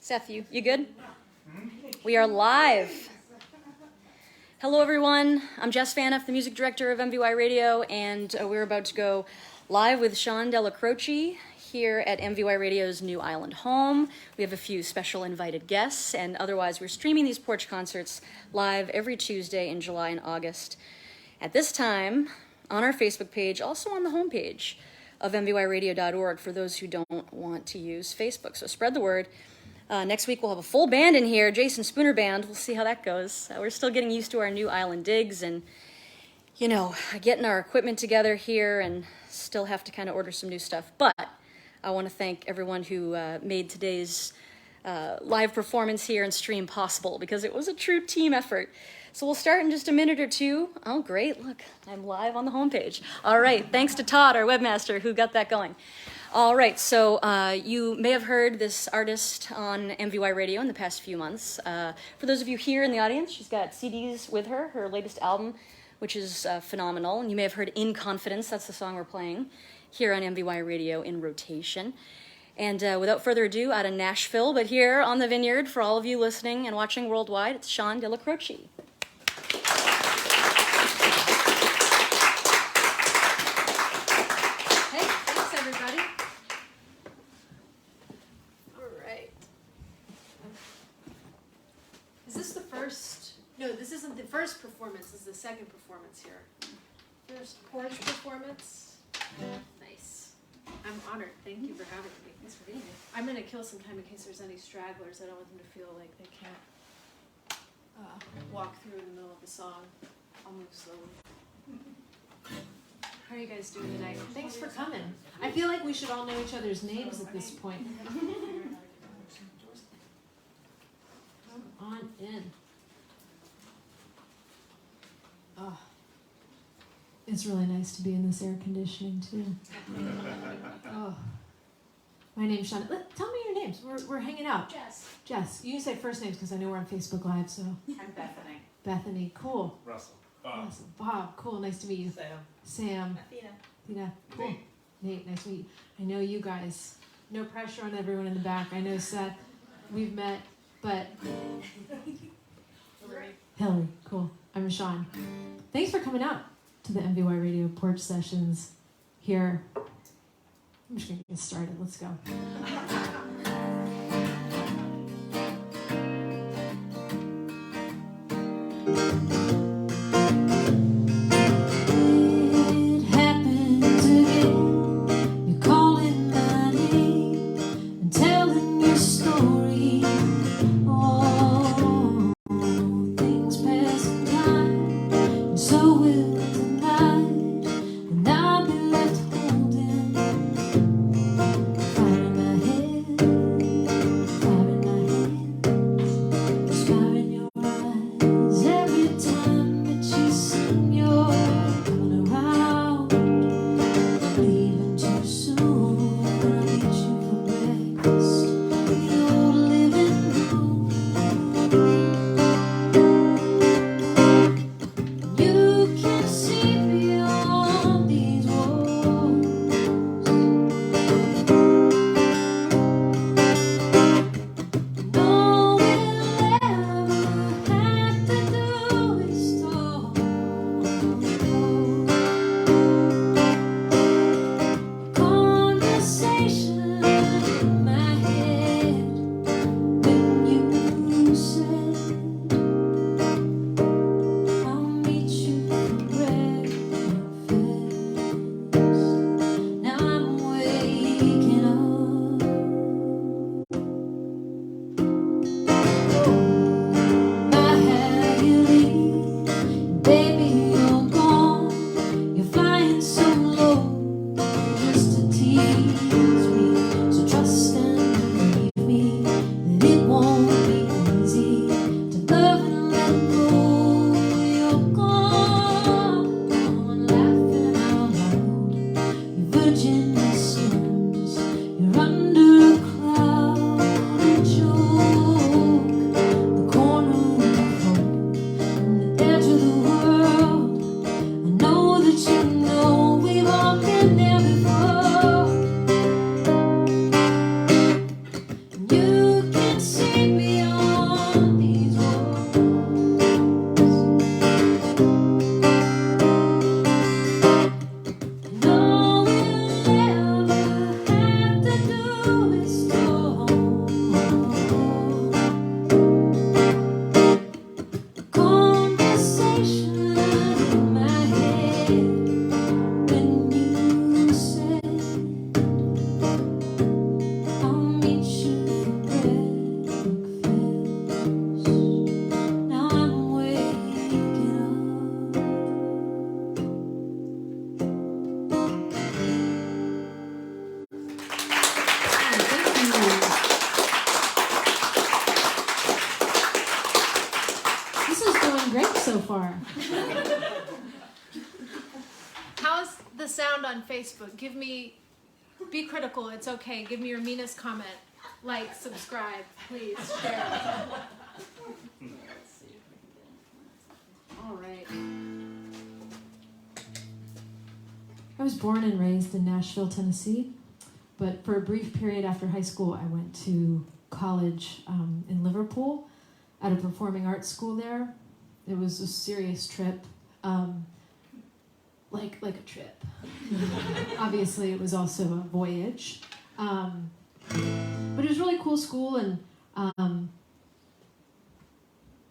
Seth, you good? We are live. Hello, everyone. I'm Jess Faniff, the music director of MVYRADIO, and we're about to go live with Della Croce here at MVYRADIO's New Island home. We have a few special invited guests, and otherwise we're streaming these Porch concerts live every Tuesday in July and August. At this time, on our Facebook page, also on the homepage of MVYRadio.org for those who don't want to use Facebook. So spread the word. Next week we'll have a full band in here, Jason Spooner Band. We'll see how that goes. We're still getting used to our new island digs and, you know, getting our equipment together here and still have to kind of order some new stuff. But I want to thank everyone who made today's live performance here and stream possible because it was a true team effort. So we'll start in just a minute or two. Oh, great. Look, I'm live on the homepage. All right. Thanks to Todd, our webmaster, who got that going. All right, so you may have heard this artist on MVYRADIO in the past few months. For those of you here in the audience, she's got CDs with her, her latest album, which is phenomenal. And you may have heard In Confidence, that's the song we're playing here on MVYRADIO in rotation. And without further ado, out of Nashville, but here on the Vineyard, for all of you listening and watching worldwide, it's Della Croce. No, this isn't the first performance, this is the second performance here. First Porch performance. Nice. I'm honored. Thank you for having me. Thanks for being here. I'm going to kill some time in case there's any stragglers. I don't want them to feel like they can't walk through in the middle of the song. I'll move slowly. How are you guys doing tonight? Thanks for coming. I feel like we should all know each other's names at this point. Come on in. Oh, it's really nice to be in this air conditioning too. Oh, my name's Shauna. Tell me your names. We're hanging out. Jess. You can say first names because I know we're on Facebook Live. So. I'm Bethany. Bethany, cool. Russell. Bob. Awesome. Bob, cool. Nice to meet you. Sam. Athena. Cool. Nate, nice to meet you. I know you guys. No pressure on everyone in the back. I know Seth. We've met, but. Hillary, cool. I'm Sean. Thanks for coming out to the MVYRADIO Porch sessions here. I'm just going to get started. Let's go. Fire in my head. around on Facebook. Be critical. It's okay. Give me your meanest comment. Like, subscribe, please, share. All right. I was born and raised in Nashville, Tennessee, but for a brief period after high school, I went to college in Liverpool at a performing arts school there. It was a serious trip, like a trip. Obviously, it was also a voyage, but it was a really cool school, and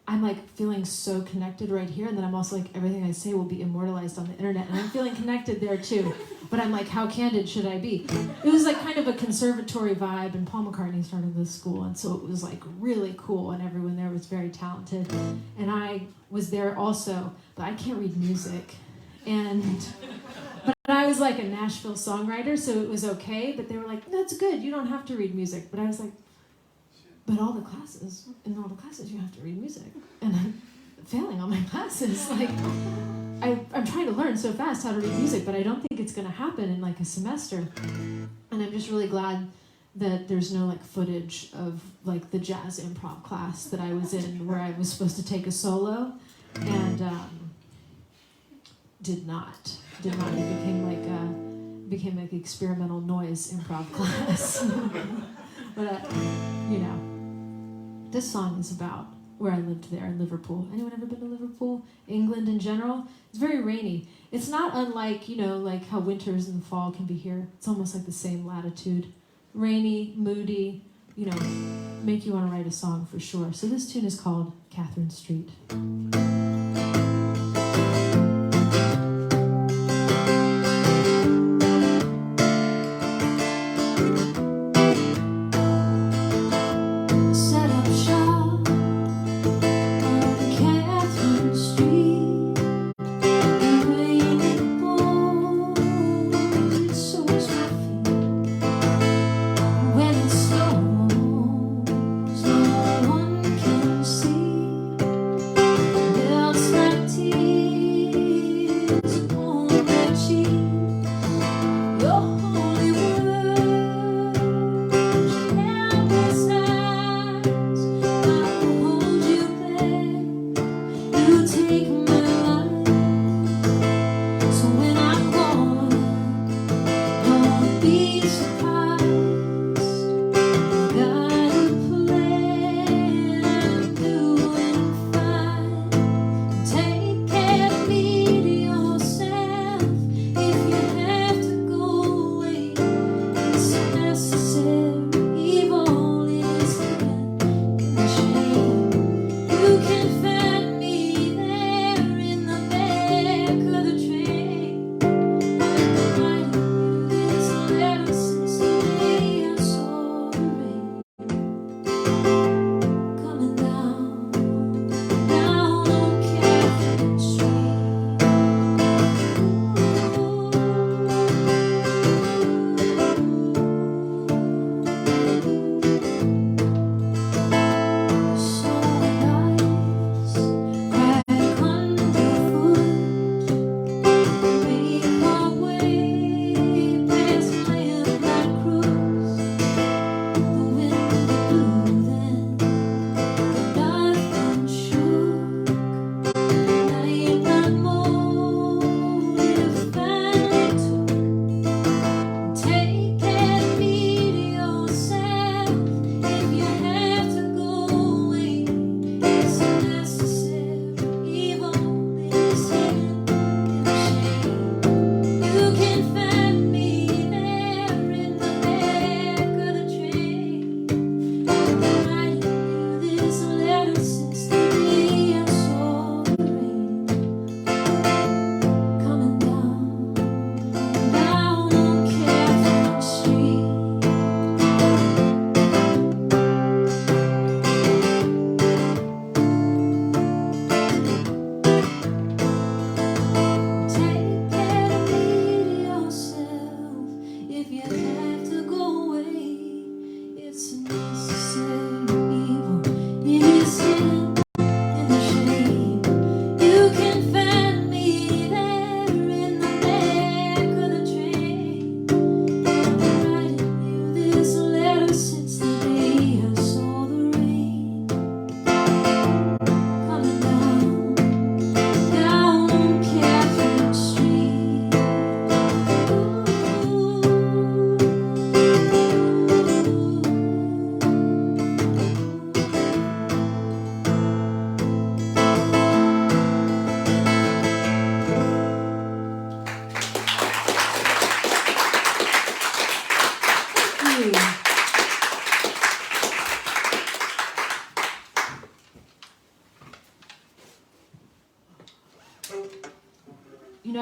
I'm like feeling so connected right here, and then I'm also like, everything I say will be immortalized on the internet, and I'm feeling connected there too. But I'm like, how candid should I be? It was like kind of a conservatory vibe, and Paul McCartney started this school, and so it was like really cool, and everyone there was very talented. And I was there also, but I can't read music. But I was like a Nashville songwriter, so it was okay, but they were like, that's good, you don't have to read music. But I was like, but in all the classes you have to read music, and I'm failing all my classes. Like, I'm trying to learn so fast how to read music, but I don't think it's going to happen in like a semester. And I'm just really glad that there's no like footage of like the jazz improv class that I was in, where I was supposed to take a solo, and did not. It became like experimental noise improv class. But this song is about where I lived there in Liverpool. Anyone ever been to Liverpool? England in general? It's very rainy. It's not unlike, like how winters and fall can be here. It's almost like the same latitude. Rainy, moody, make you want to write a song for sure. So this tune is called Catherine Street.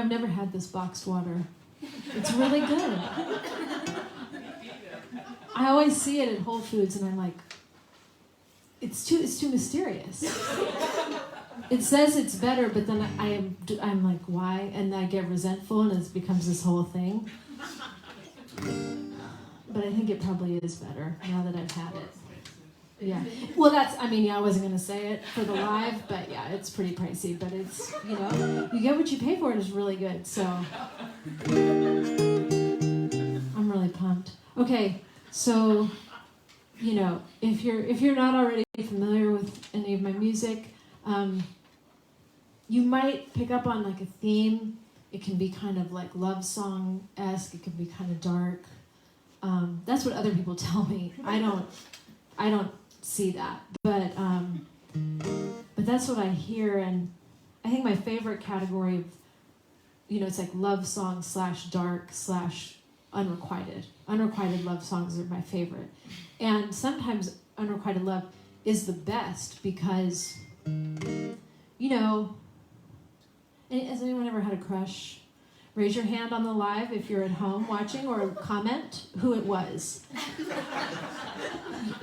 I've never had this boxed water. It's really good. I always see it at Whole Foods, and I'm like, it's too mysterious. It says it's better, but then I'm like, why? And I get resentful, and it becomes this whole thing. But I think it probably is better now that I've had it. Yeah. Well, I wasn't going to say it for the live, but yeah, it's pretty pricey, but it's, you get what you pay for. It is really good, so I'm really pumped. Okay, so, if you're not already familiar with any of my music, you might pick up on like a theme. It can be kind of like love song-esque. It can be kind of dark. That's what other people tell me. I don't see that, but that's what I hear, and I think my favorite category of, it's like love song / dark / unrequited. Unrequited love songs are my favorite, and sometimes unrequited love is the best because, has anyone ever had a crush? Raise your hand on the live if you're at home watching, or comment who it was.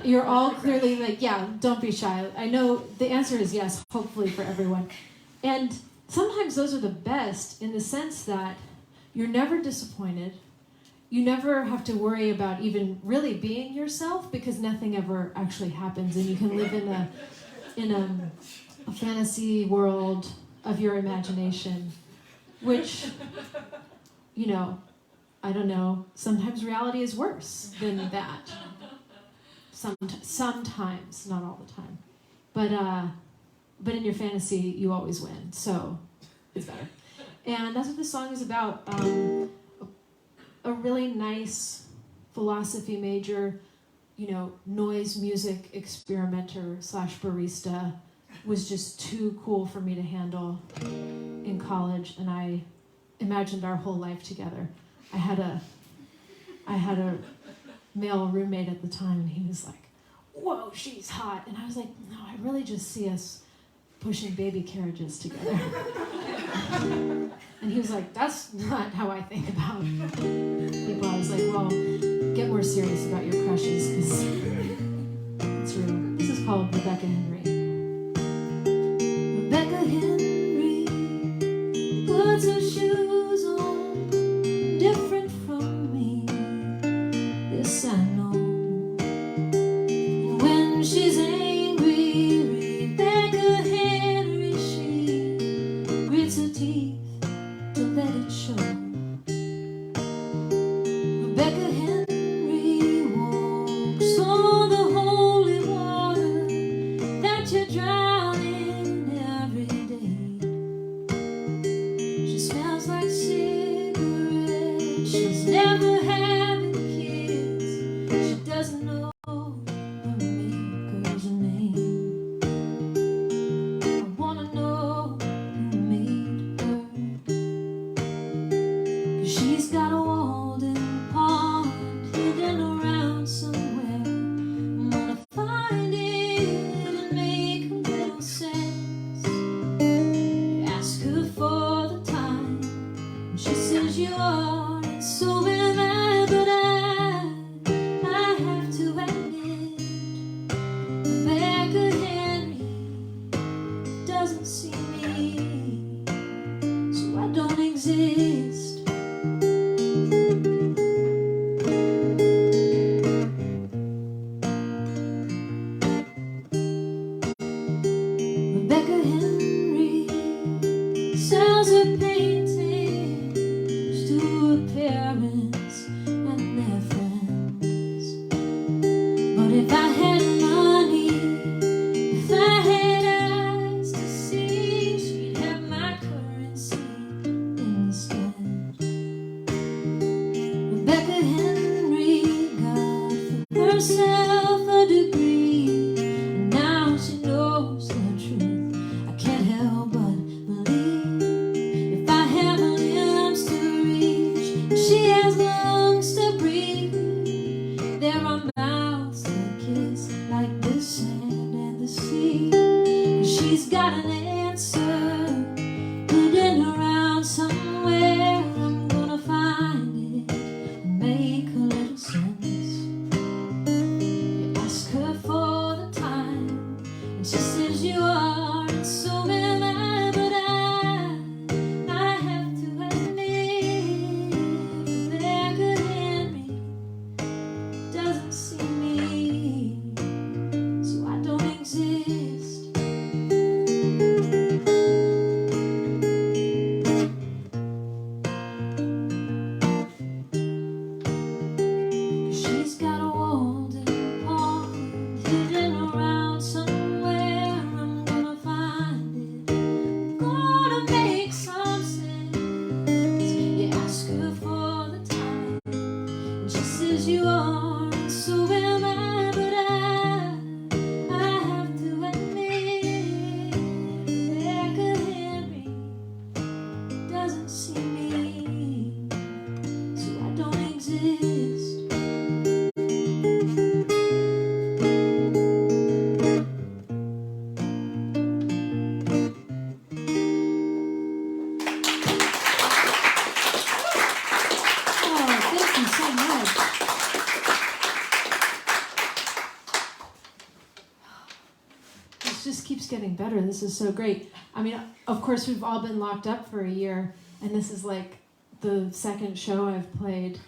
You're all clearly like, yeah, don't be shy. I know the answer is yes, hopefully for everyone. And sometimes those are the best in the sense that you're never disappointed. You never have to worry about even really being yourself because nothing ever actually happens, and you can live in a fantasy world of your imagination, which, I don't know, sometimes reality is worse than that. Sometimes, not all the time. But in your fantasy, you always win, so it's better. And that's what this song is about. A really nice philosophy major, noise music experimenter / barista was just too cool for me to handle in college, and I imagined our whole life together. I had a male roommate at the time, and he was like, "Whoa, she's hot," and I was like, "No, I really just see us pushing baby carriages together." And he was like, "That's not how I think about people." I was like, "Well, get more serious about your crushes, because it's real." This is called Rebecca Henry. Rebecca Henry puts her shoes on, different from me. This I know. When she's angry, Rebecca Henry, she grits her teeth to let it show. Rebecca Henry walks on the holy water that you drown in every day. She smells like cigarettes. She's never having kids. She doesn't know her maker's name. I wanna know who made her. She's got a Walden pond hidden around somewhere. I'm gonna find it and make a little sense. Ask her for the time, and she says you are, and so am I. But I have to admit, Rebecca Henry doesn't see me, so I don't exist. Rebecca Henry sells her paintings to her parents and their friends. But if I had money, if I had eyes to see, she'd have my currency instead. Rebecca Henry got for herself a degree, and now she knows the truth. I can't help but believe if I have limbs to reach, she has lungs to breathe. There are mouths that kiss like the sand and the sea. She's got an answer hidden around somewhere. just keeps getting better. This is so great. I mean, of course, we've all been locked up for a year, and this is like the second show I've played,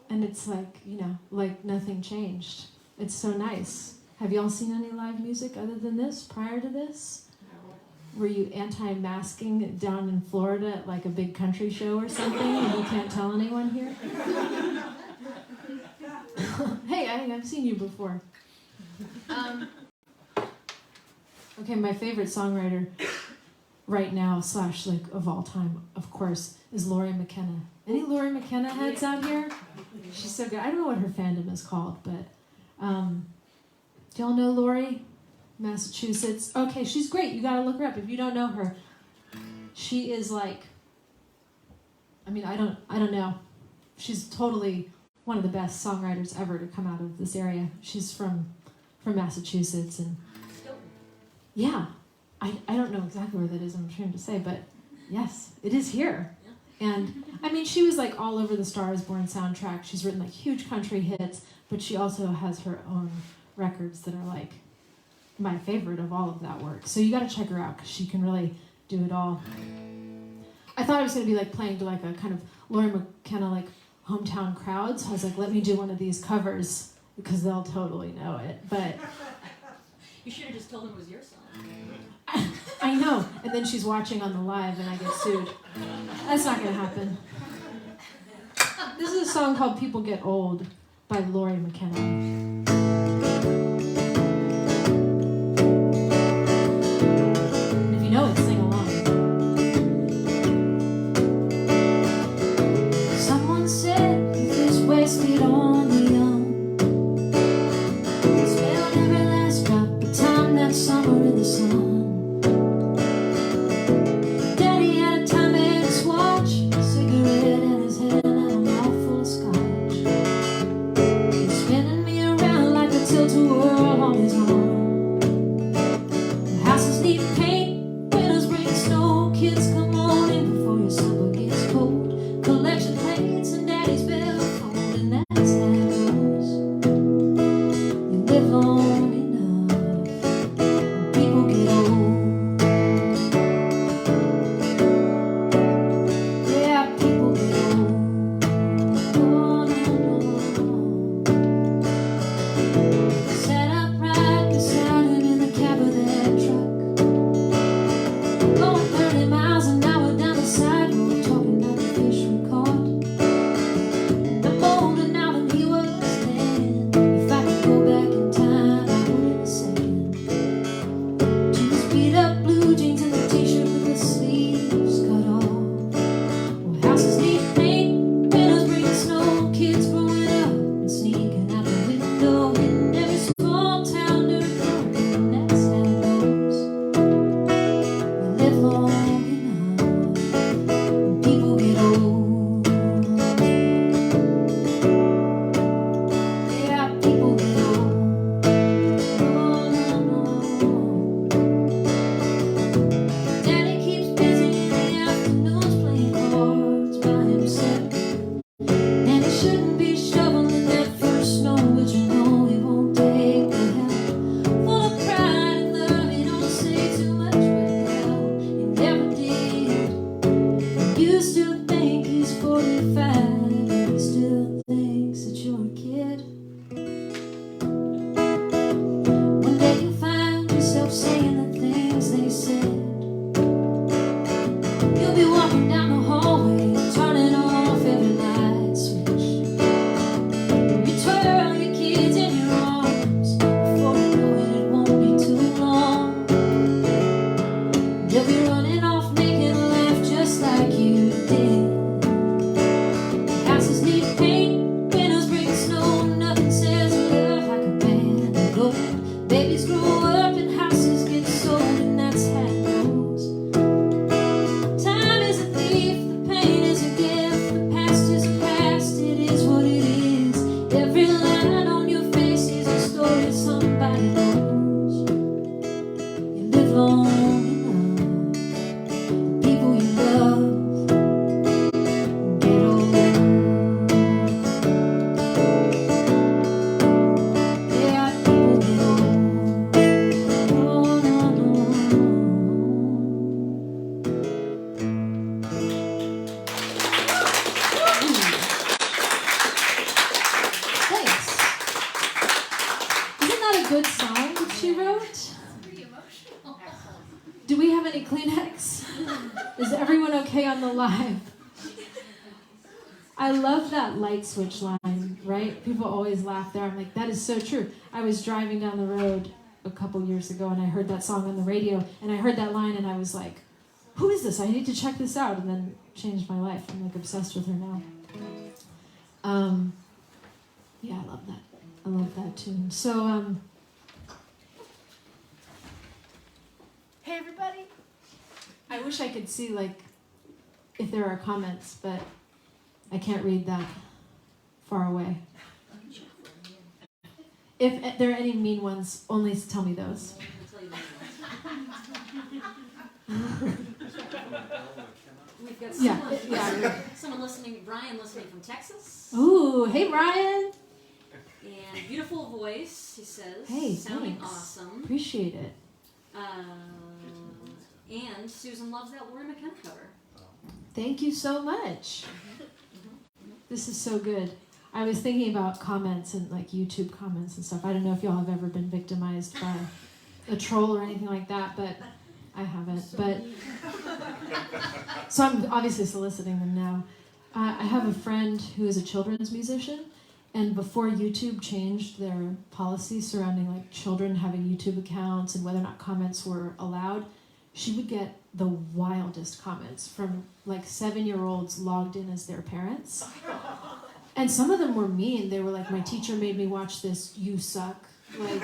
and it's like, you know, like nothing changed. It's so nice. Have y'all seen any live music other than this, prior to this? Were you anti-masking down in Florida at like a big country show or something, and you can't tell anyone here? Hey, I've seen you before. Okay, my favorite songwriter right now, / like of all time, of course, is Lori McKenna. Any Lori McKenna heads out here? She's so good. I don't know what her fandom is called, but do y'all know Lori? Massachusetts. Okay, she's great. You gotta look her up if you don't know her. She is like, I mean, I don't know. She's totally one of the best songwriters ever to come out of this area. She's from Massachusetts, and yeah, I don't know exactly where that is, I'm ashamed to say, but yes, it is here. And I mean, she was like all over the Star is Born soundtrack. She's written like huge country hits, but she also has her own records that are like my favorite of all of that work. So you got to check her out because she can really do it all. I thought I was going to be like playing to like a kind of Lori McKenna like hometown crowd. So I was like, let me do one of these covers because they'll totally know it. But You should have just told them it was your song. I know. And then she's watching on the live and I get sued. That's not going to happen. This is a song called People Get Old by Lori McKenna. Know it, sing along. Someone said youth is wasted on the young. Spilled every last drop of time that summer in the sun. Daddy had a timex watch, a cigarette in his hand, and a mouthful of scotch. He's spinning me around like a tilt-a-whirl on his arm. The houses need paint. Kids, come on in before your supper gets cold. Collection plates and daddy's billfold, and that's how it goes. You live long enough, and people get old. Yeah, people get old. Oh, no, no. Sat up right beside him in the cab of that truck. Going 30 miles an hour down the sidewalk, talking about the fish we caught. I'm older now than he was then. If I could go back in time, I would in a second. Jeans, beat up blue jeans, and the t-shirt with the sleeves cut off. Well, houses need paint, windows bringing snow, kids growing up and sneaking out the window in every small town near the corner, and that's how it goes. Live long enough, and people get old. Yeah, people get old. Oh, no, no. Daddy keeps busy in the afternoons playing cards by himself, and he shouldn't be shoveling that first snow, but you know he won't take the help. Full of pride and love, he don't say too much, but hell, he never did. You still think he's 45, he still thinks that you're a kid. One day you find yourself saying the things they said. You'll be walking down the hallway, turning off every light switch. You twirl your kids in your arms. Before you know it, it won't be too long. They'll be running off, making a laugh just like you did. Houses need paint, windows bring snow. Nothing says love like a band of gold. Babies grow up and houses get sold, and that's how it goes. Time is a thief, the pain is a gift. The past is past, it is what it is. Every line on your face is a story somebody knows. You live long enough, people you love get old. Yeah, people get old. that a good song that she wrote? Pretty emotional. Do we have any Kleenex? Is everyone okay on the live? I love that light switch line, right? People always laugh there. I'm like, that is so true. I was driving down the road a couple years ago and I heard that song on the radio and I heard that line and I was like, who is this? I need to check this out. And then changed my life. I'm like obsessed with her now. Yeah, I love that. I love that tune. So, hey everybody. I wish I could see like if there are comments, but I can't read that far away. If there are any mean ones, only tell me those. We've got someone, someone listening, Brian listening from Texas. Ooh, hey Brian. And beautiful voice, he says. Hey, sounding thanks. awesome. Appreciate it. And Susan loves that Laurie McKenna cover. Thank you so much. This is so good. I was thinking about comments and like YouTube comments and stuff. I don't know if y'all have ever been victimized by a troll or anything like that, but I haven't. But so I'm obviously soliciting them now. I have a friend who is a children's musician, and before YouTube changed their policy surrounding like children having YouTube accounts and whether or not comments were allowed, she would get the wildest comments from like 7-year-olds logged in as their parents. And some of them were mean. They were like, my teacher made me watch this, you suck. Like,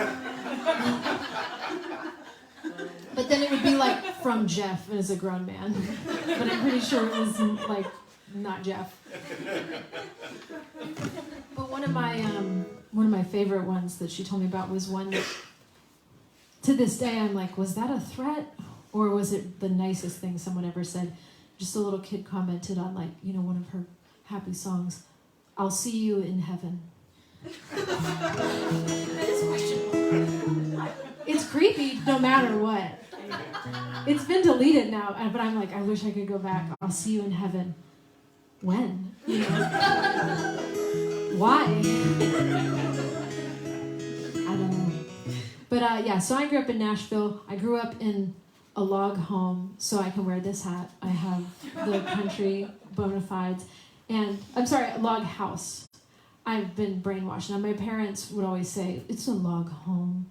but then it would be like from Jeff as a grown man. But I'm pretty sure it was like not Jeff. But one of my favorite ones that she told me about was one that to this day I'm like, was that a threat? Or was it the nicest thing someone ever said? Just a little kid commented on like, you know, one of her happy songs, I'll see you in heaven. That is questionable. It's creepy no matter what. It's been deleted now, but I'm like, I wish I could go back. I'll see you in heaven. When? You know? Why? I don't know. But yeah, so I grew up in Nashville. I grew up in a log home, so I can wear this hat. I have the country bona fides. And, I'm sorry, a log house. I've been brainwashed. Now, my parents would always say, it's a log home,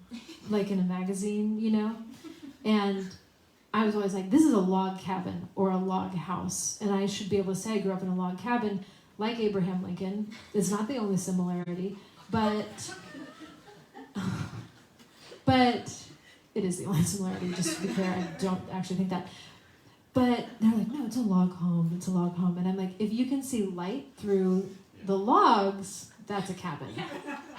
like in a magazine, you know? And I was always like, this is a log cabin or a log house. And I should be able to say I grew up in a log cabin like Abraham Lincoln. It's not the only similarity, but it is the only similarity, just to be clear. I don't actually think that. But they're like, no, it's a log home. It's a log home. And I'm like, if you can see light through the logs, that's a cabin.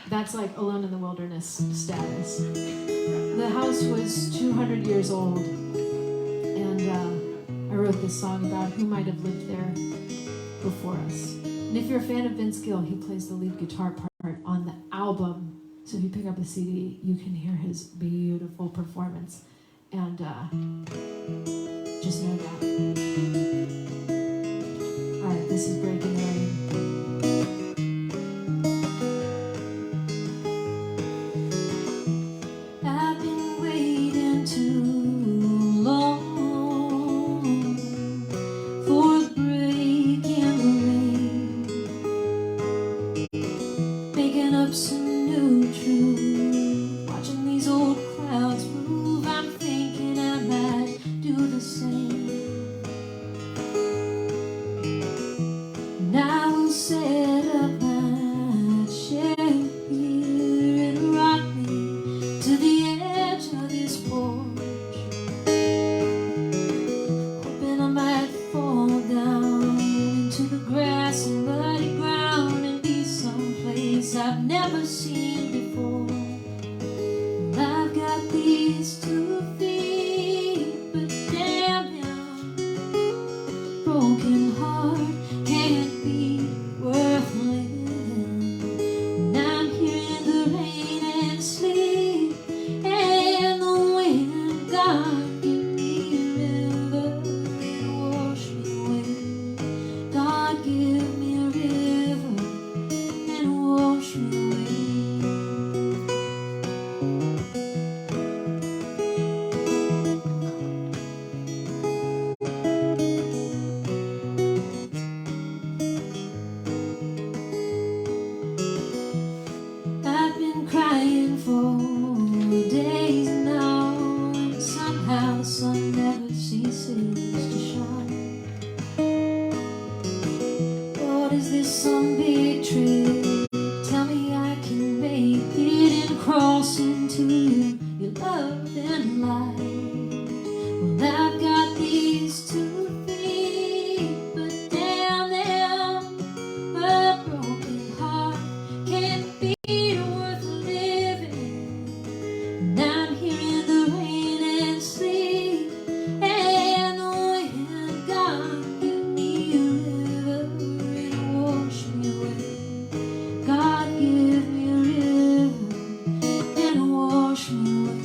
That's like Alone in the Wilderness status. The house was 200 years old. And I wrote this song about who might have lived there before us. And if you're a fan of Vince Gill, he plays the lead guitar part on the album. So if you pick up the CD, you can hear his beautiful performance. And just know that. All right, this is Breaking Rain. I've been waiting too long for a break in the rain, making up some new truth, watching these old clouds move. I'm thinking I might do the same. And I will set up my chair here and rock me to the edge of this porch, hoping I might fall down into the grass and muddy ground and be someplace I've never seen before. And I've got these 2 feet, but damn him, broken heart can't be worth living. And I'm here in the rain and sleep and the wind. God, give me a river and wash me away. God, give me a river and wash me away. to you, your love and light. Well, I've got these 2 feet, but damn them, a broken heart can't be worth living. And I'm here in the rain and sleet and the wind. God, give me a river and wash me away. God, give me a river and wash me away.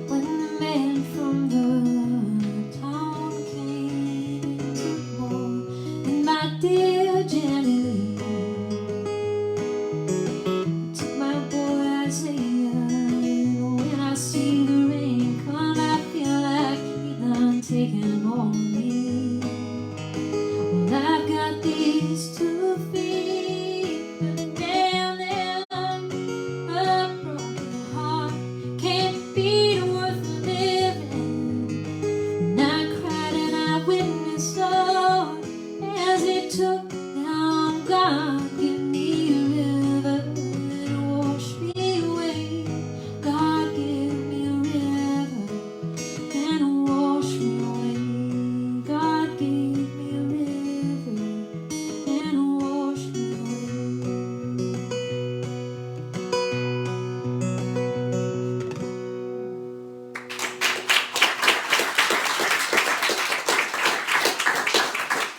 When the man from the town came to mourn, and my dear Jenny took my boy Isaiah. When I see the rain come, I feel like he done taken on me. Well, I've got these 2 feet, but damn them, a broken heart can't be worth living. And I cried and I witnessed, Lord, as it took down. God, give me a river and wash me away. God, give me a river and wash me away. God, give me a river and wash me away.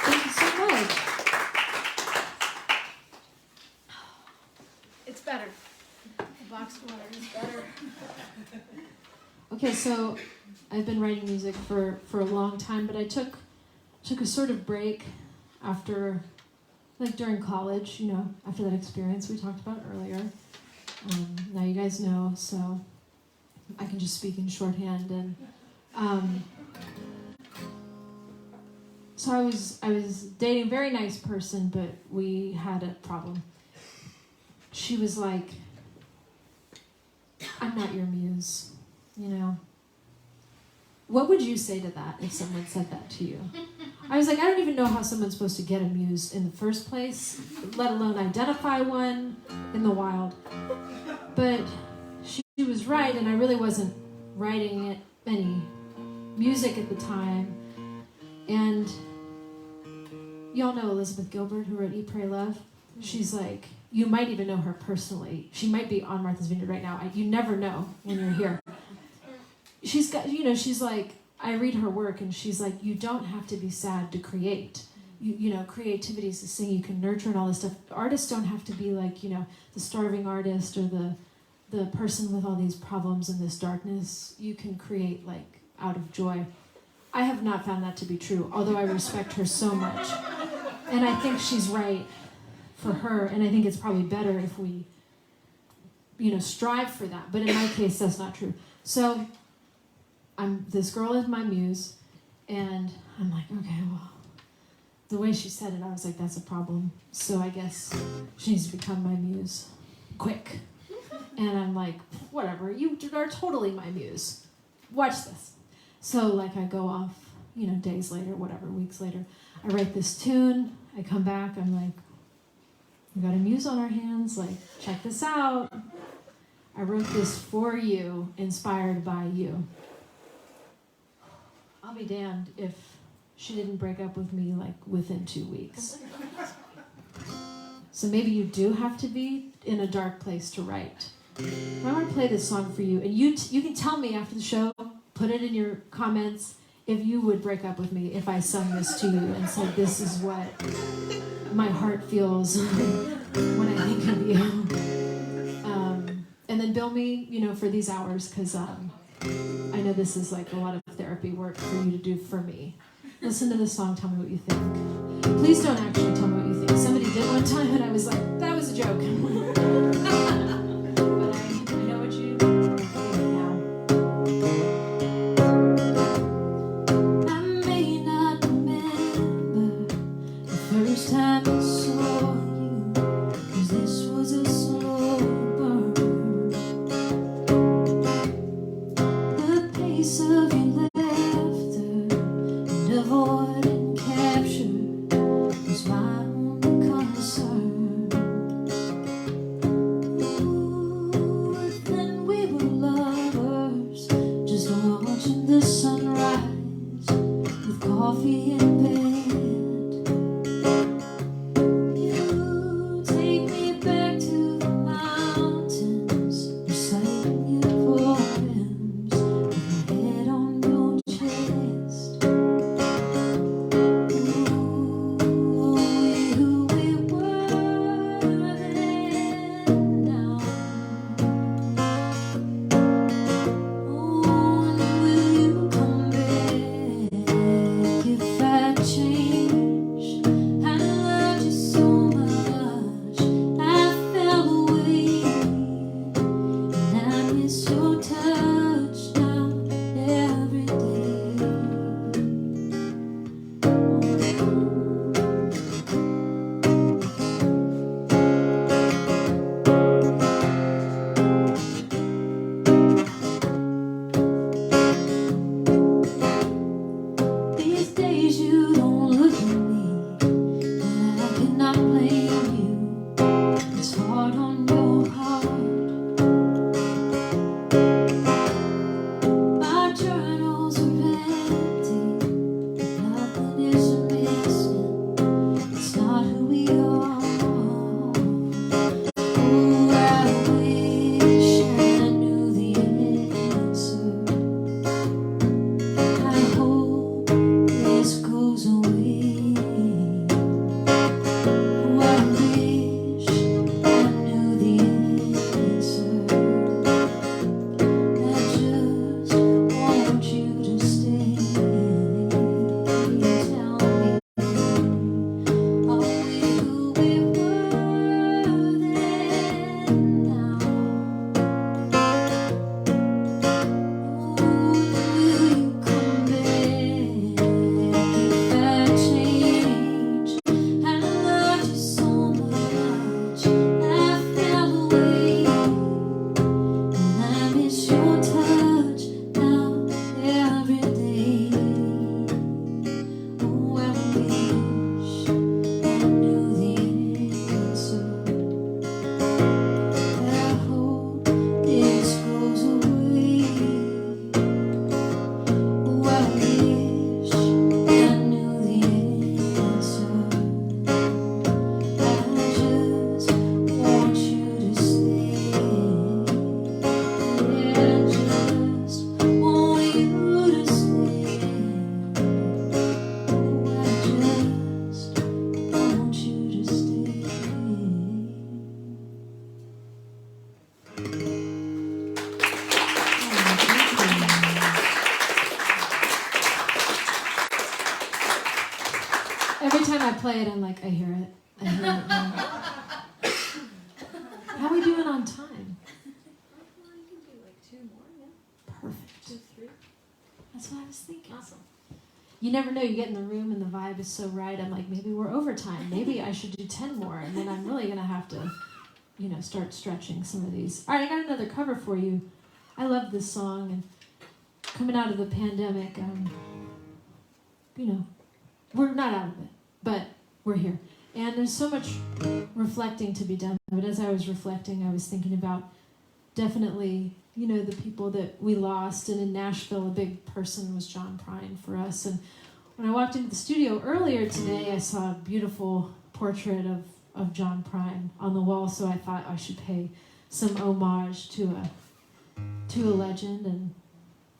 Thank you so much. It's better. The box water is better. Okay, so I've been writing music for a long time, but I took a sort of break after, like during college, you know, after that experience we talked about earlier. Now you guys know, so I can just speak in shorthand. And so I was dating a very nice person, but we had a problem. She was like, I'm not your muse, you know. What would you say to that if someone said that to you? I was like, I don't even know how someone's supposed to get a muse in the first place, let alone identify one in the wild. But she was right, and I really wasn't writing any music at the time. And y'all know Elizabeth Gilbert, who wrote Eat, Pray, Love? She's like, you might even know her personally. She might be on Martha's Vineyard right now. You never know when you're here. She's got, you know, she's like, I read her work and she's like, you don't have to be sad to create. You know, creativity is to sing, you can nurture and all this stuff. Artists don't have to be like, you know, the starving artist or the person with all these problems and this darkness. You can create like out of joy. I have not found that to be true, although I respect her so much. And I think she's right for her, and I think it's probably better if we, you know, strive for that. But in my case, that's not true. So this girl is my muse, and I'm like, okay, well, the way she said it, I was like, that's a problem. So I guess she needs to become my muse, quick. And I'm like, whatever, you are totally my muse. Watch this. So like I go off, you know, days later, whatever, weeks later, I write this tune, I come back, I'm like, we got a muse on our hands, like, check this out. I wrote this for you, inspired by you. I'll be damned if she didn't break up with me, like, within 2 weeks. So maybe you do have to be in a dark place to write. I want to play this song for you, and you can tell me after the show, put it in your comments, if you would break up with me if I sung this to you and said, this is what my heart feels when I think of you. And then bill me, you know, for these hours, because I know this is like a lot of therapy work for you to do for me. Listen to this song, tell me what you think. Please don't actually tell me what you think. Somebody did one time and I was like, that was a joke. But I know what you think now. I may not remember the first time I saw you, 'cause this was a slow burn. the sunrise with coffee in bed. You take me back to the mountains, reciting your poems with my head on your chest. Ooh, who we were then now. Oh, and will you come back if I change? I loved you so much, I fell away, and I miss your touch now every day. These days you don't look at me, and I cannot blame you. It's hard on your heart. My journals are empty, nothing is missing. It's not who we are. Oh, I wish I knew the answer. I hope this goes away. Oh, I wish I knew the answer. I just want you to stay. Tell me, are we who we were then now? Will you come back if I change? I loved you so much, I fell away, and I miss your touch now every day. Oh, I wish I knew the answer. I hope this goes away. Oh, I wish I knew the answer. I just want you to stay. Yeah, I just want you to stay. Oh, I just want you to stay. Every time I play it, I'm like, I hear it. I hear it now. How are we doing on time? Well, you can do like 2 more, yeah. Perfect. 2, 3. That's what I was thinking. Awesome. You never know, you get in the room and the vibe is so right. I'm like, maybe we're overtime. Maybe I should do 10 more. And then I'm really going to have to, start stretching some of these. All right, I got another cover for you. I love this song. And coming out of the pandemic, we're not out of it, but we're here. And there's so much reflecting to be done. But as I was reflecting, I was thinking about definitely, the people that we lost. And in Nashville, a big person was John Prine for us. And when I walked into the studio earlier today, I saw a beautiful portrait of John Prine on the wall. So I thought I should pay some homage to a legend, and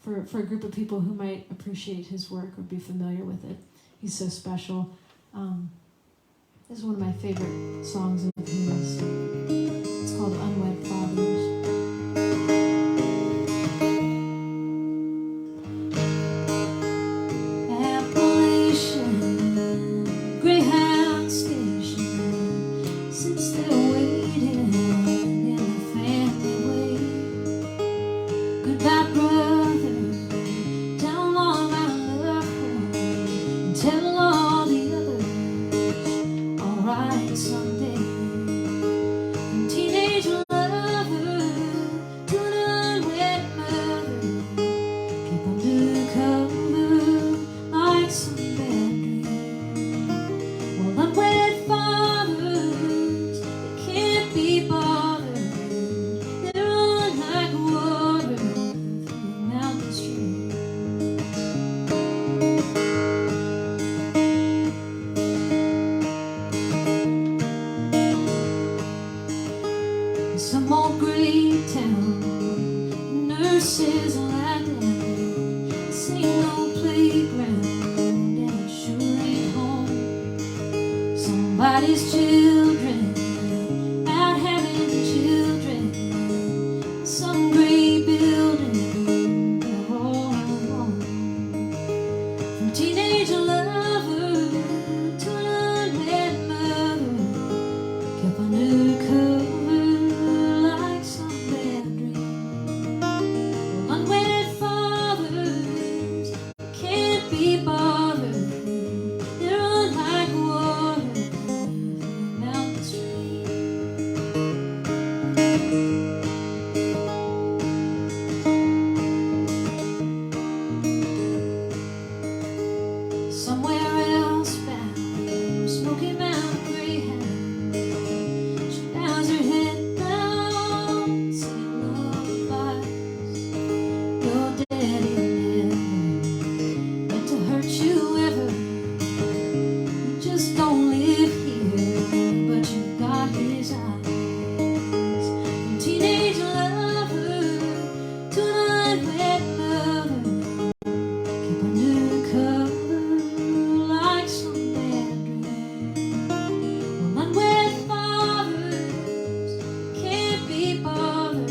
for a group of people who might appreciate his work or be familiar with it. He's so special. This is one of my favorite songs of his. It's called Unwed Fathers. Appalachian Greyhound Station sits there waiting in the family way. Goodbye, brother. Tell mom I love her, and tell all the others. Alright, someday says like that. This ain't no playground, and it sure ain't home. Somebody's children out having children. Some great building they're all alone. From teenage lover to an unwed mother, kept under cover like some bad dream. Unwed fathers can't be bothered. They run like water through a mountain stream. Somewhere else bound, Smoky Mountain Greyhound. She bows her head down, singing lullabies. Your daddy never meant to hurt you ever. You just don't live here, but you got his eyes. From teenage lover to an unwed mother, keep under cover like some bad dream. Well, unwed fathers can't be bothered.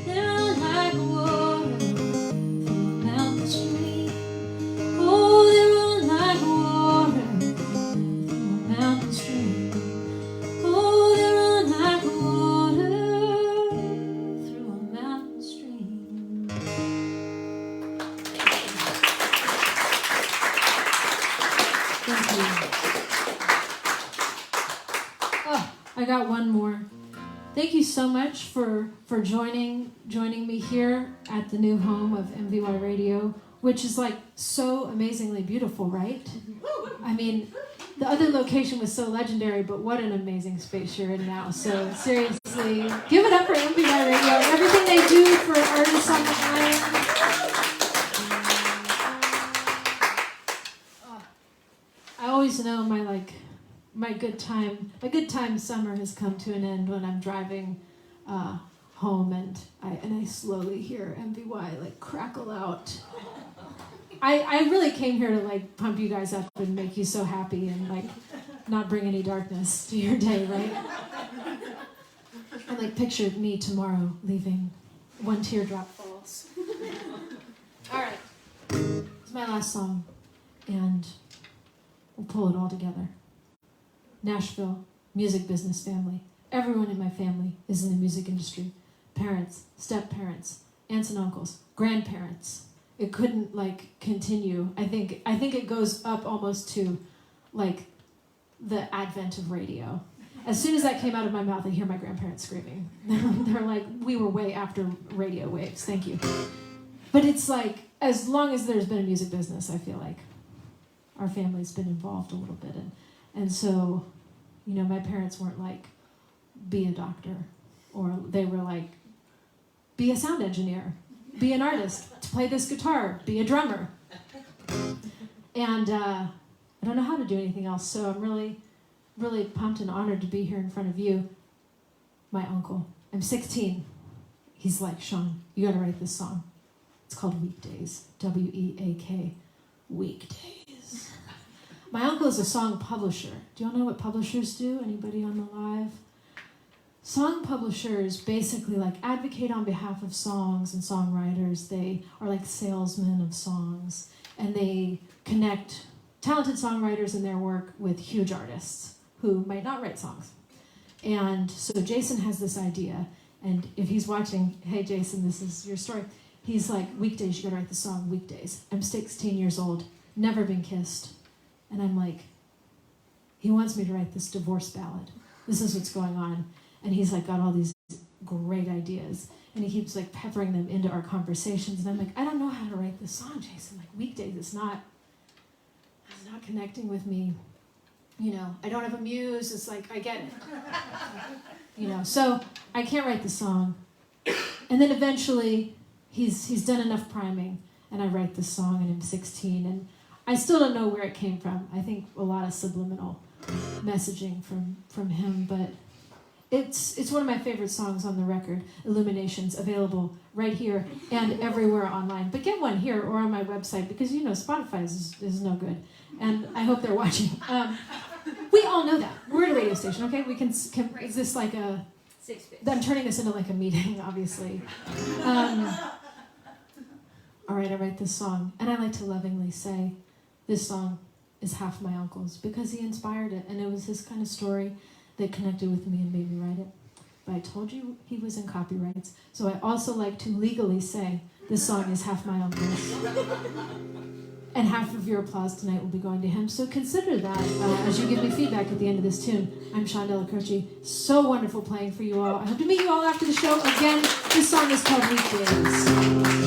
They run like water through a mountain stream. Oh, they run like water through a mountain stream. Oh, they run like water through a mountain stream. Thank you. Oh, I got one more. Thank you so much for joining me here at the new home of MVY Radio, which is like so amazingly beautiful, right? I mean, the other location was so legendary, but what an amazing space you're in now. So seriously, give it up for MVY Radio, everything they do for artists on the island. I always know my good time summer has come to an end when I'm driving home and I slowly hear MVY like crackle out. I really came here to like pump you guys up and make you so happy and like not bring any darkness to your day, right? I like pictured me tomorrow leaving, one teardrop falls. All right, it's my last song, and we'll pull it all together. Nashville, music business family. Everyone in my family is in the music industry. Parents, step-parents, aunts and uncles, grandparents. It couldn't like continue. I think it goes up almost to like the advent of radio. As soon as that came out of my mouth, I hear my grandparents screaming. They're like, we were way after radio waves, thank you. But it's like, as long as there's been a music business, I feel like our family's been involved a little bit. And so, you know, my parents weren't like, be a doctor. Or they were like, be a sound engineer. Be an artist. To play this guitar. Be a drummer. And I don't know how to do anything else. So I'm really, really pumped and honored to be here in front of you. My uncle. I'm 16. He's like, Sean, you got to write this song. It's called Weekdays. W-E-A-K. Weekdays. My uncle is a song publisher. Do y'all know what publishers do? Anybody on the live? Song publishers basically like advocate on behalf of songs and songwriters. They are like salesmen of songs, and they connect talented songwriters in their work with huge artists who might not write songs. And so Jason has this idea, and if he's watching, hey Jason, this is your story. He's like, weekdays, you gotta write the song, weekdays. I'm 16 years old, never been kissed. And I'm like, he wants me to write this divorce ballad. This is what's going on. And he's like got all these great ideas. And he keeps like peppering them into our conversations. And I'm like, I don't know how to write this song, Jason. Like weekdays, it's not connecting with me. You know, I don't have a muse. It's like, I get it. You know, so I can't write the song. And then eventually he's done enough priming and I write this song and I'm 16 and I still don't know where it came from. I think a lot of subliminal messaging from him, but It's one of my favorite songs on the record, Illuminations, available right here and everywhere online. But get one here or on my website because, Spotify is no good. And I hope they're watching. We all know that. We're at a radio station, okay? We can is this like a... Safe space. I'm turning this into like a meeting, obviously. All right, I write this song. And I like to lovingly say, this song is half my uncle's because he inspired it. And it was his kind of story that connected with me and made me write it. But I told you he was in copyrights. So I also like to legally say this song is half my uncle's. And half of your applause tonight will be going to him. So consider that as you give me feedback at the end of this tune. I'm Sean Della Croce. So wonderful playing for you all. I hope to meet you all after the show. Again, this song is called Weekdays.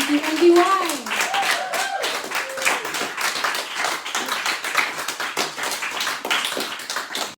MVY.